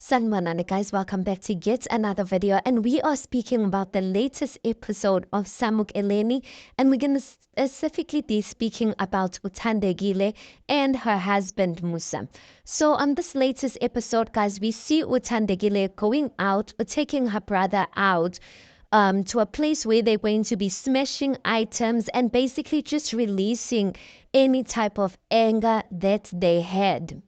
Sanmanana guys, welcome back to yet another video, and we are speaking about the latest episode of Samuk Eleni, and we're going to specifically be speaking about Uthandegile and her husband Musa. So on this latest episode guys, we see Uthandegile going out or taking her brother out to a place where they're going to be smashing items and basically just releasing any type of anger that they had.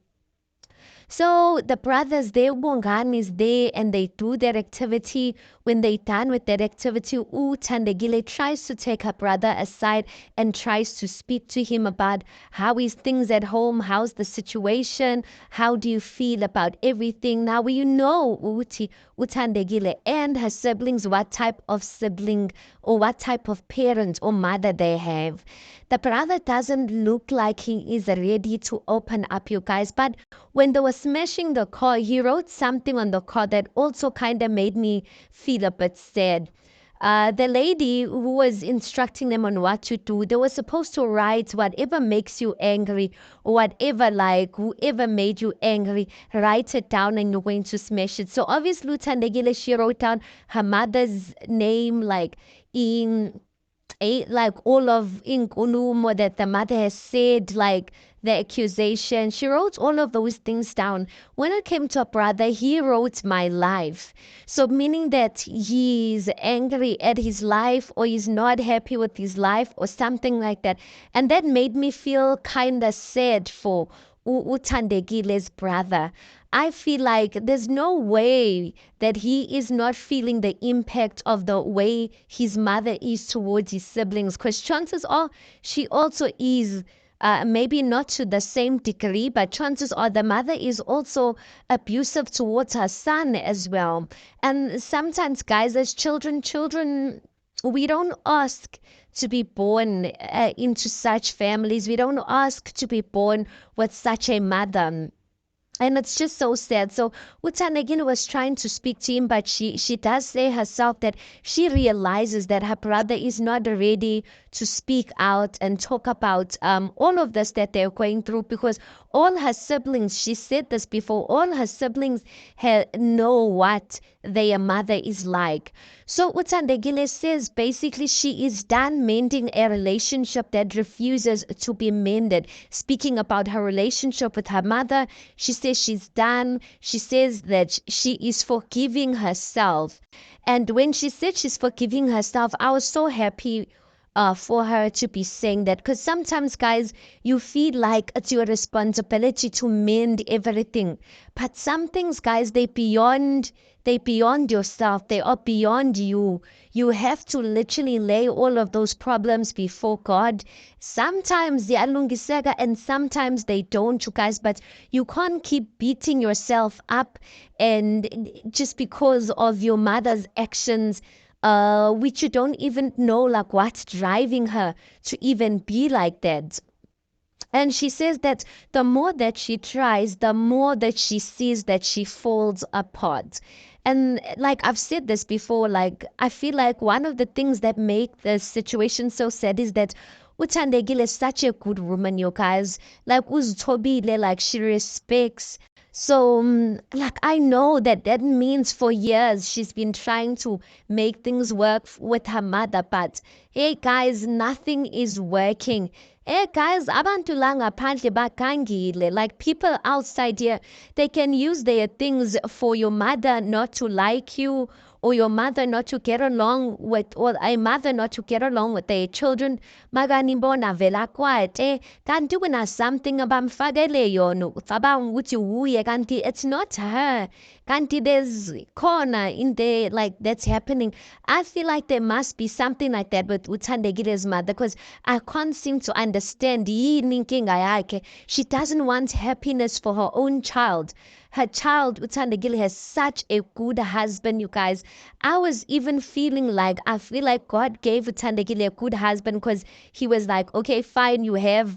So the brothers, their Bongan is there and they do that activity. When they done with that activity, Tandegile tries to take her brother aside and tries to speak to him about how is things at home, how's the situation, how do you feel about everything. Now you know Utandegile and her siblings, what type of sibling or what type of parent or mother they have. The brother doesn't look like he is ready to open up, you guys, but when they were smashing the car, he wrote something on the car that also kind of made me feel a bit sad. The lady who was instructing them on what to do, they were supposed to write whatever makes you angry, or whatever, like whoever made you angry, write it down and you're going to smash it. So obviously, Tandegile, she wrote down her mother's name, like in like all of inkulumo that the mother has said, like the accusation. She wrote all of those things down. When it came to a brother, he wrote my life. So meaning that he's angry at his life or he's not happy with his life or something like that. And that made me feel kind of sad for Utandegile's brother. I feel like there's no way that he is not feeling the impact of the way his mother is towards his siblings, because chances are she also is. Maybe not to the same degree, but chances are the mother is also abusive towards her son as well. And sometimes, guys, as children, we don't ask to be born into such families. We don't ask to be born with such a mother. And it's just so sad. So Utanegin was trying to speak to him, but she does say herself that she realizes that her brother is not ready to speak out and talk about all of this that they're going through, because all her siblings, she said this before, all her siblings know what their mother is like. So Utandegile says basically she is done mending a relationship that refuses to be mended. Speaking about her relationship with her mother, she says she's done. She says that she is forgiving herself. And when she said she's forgiving herself, I was so happy for her to be saying that, because sometimes, guys, you feel like it's your responsibility to mend everything, but some things, guys, they beyond yourself. They are beyond you. You have to literally lay all of those problems before God. Sometimes they alungiseka and sometimes they don't, you guys, but you can't keep beating yourself up and just because of your mother's actions, which you don't even know like what's driving her to even be like that. And she says that the more that she tries, the more that she sees that she falls apart. And like I've said this before, like I feel like one of the things that make the situation so sad is that Utandegile is such a good woman, you guys. Like Uzutobile, like she respects. So, like, I know that that means for years she's been trying to make things work with her mother, but hey, guys, nothing is working. Hey, guys, abantu la ngaphandle bakangile. Like, people outside here, they can use their things for your mother not to like you, or your mother not to get along with, or a mother not to get along with their children. Maganimbona vela kwate, kanti kuna something abamfakele yona, ucabanga ukuthi uye kanti it's not her. Kanti there's corner in there like that's happening. I feel like there must be something like that with Utandegire's mother, because I can't seem to understand yini inkinga yakhe. She doesn't want happiness for her own child. Her child, Utandegile, has such a good husband, you guys. I was even feeling like, I feel like God gave Utandegile a good husband, because he was like, okay, fine, you have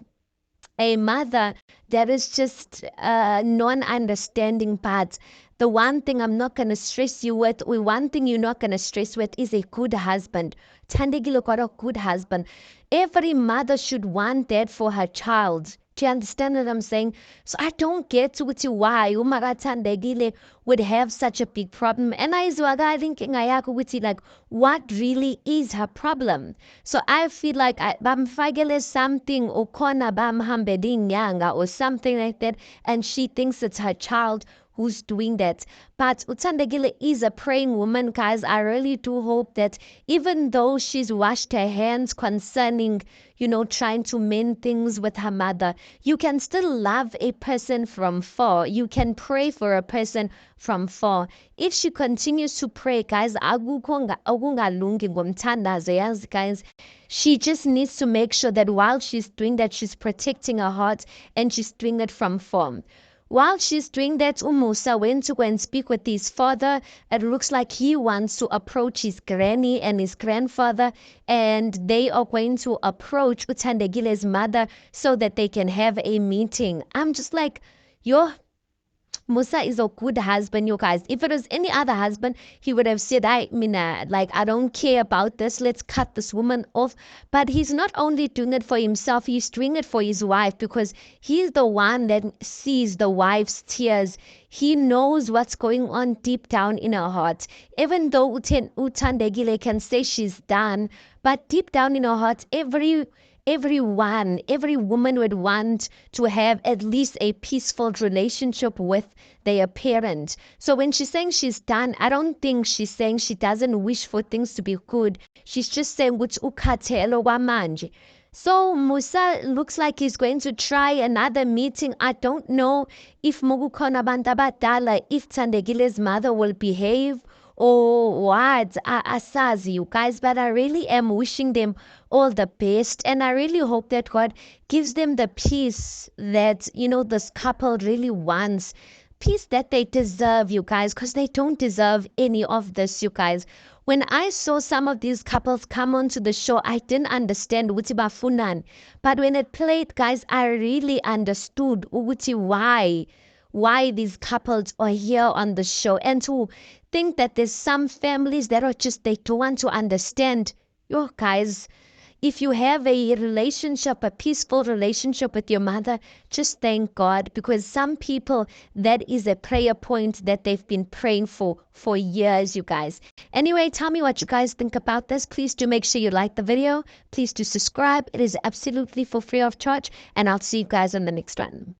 a mother that is just non-understanding, but the one thing I'm not going to stress you with, or one thing you're not going to stress with, is a good husband. Tandegile got a good husband. Every mother should want that for her child. Do you understand what I'm saying? So I don't get why umakathandekile would have such a big problem. And ayizwakali inkinga yakho ukuthi like what really is her problem. So I feel like bamfakele something ukhona bamhambele inyanga or something like that, and she thinks it's her child who's doing that. But Uthandekile is a praying woman, guys. I really do hope that even though she's washed her hands concerning, trying to mend things with her mother, you can still love a person from far. You can pray for a person from far. If she continues to pray, guys, akungalungi ngomthandazo, yes, guys. She just needs to make sure that while she's doing that, she's protecting her heart and she's doing it from far. While she's doing that, Umusa went to go and speak with his father. It looks like he wants to approach his granny and his grandfather, and they are going to approach Uthandekile's mother so that they can have a meeting. I'm just like, yo, Musa is a good husband, you guys. If it was any other husband, he would have said, I don't care about this. Let's cut this woman off. But he's not only doing it for himself, he's doing it for his wife because he's the one that sees the wife's tears. He knows what's going on deep down in her heart. Even though Uthandekile can say she's done, but deep down in her heart, every woman would want to have at least a peaceful relationship with their parent. So when she's saying she's done, I don't think she's saying she doesn't wish for things to be good. She's just saying which ukhathelo kwamanje. So Musa looks like he's going to try another meeting. I don't know if mukukhona abantu abadala, if Thandekile's mother will behave or what. Asazi, you guys, but I really am wishing them all the best, and I really hope that God gives them the peace that this couple really wants, peace that they deserve, you guys, because they don't deserve any of this, you guys. When I saw some of these couples come onto the show, I didn't understand ukuthi bafunani, but when it played, guys, I really understood ukuthi why these couples are here on the show, and to think that there's some families that are just, they don't want to understand. Yo, guys, if you have a relationship, a peaceful relationship with your mother, just thank God, because some people, that is a prayer point that they've been praying for years, you guys. Anyway, tell me what you guys think about this. Please do make sure you like the video. Please do subscribe. It is absolutely for free of charge, and I'll see you guys on the next one.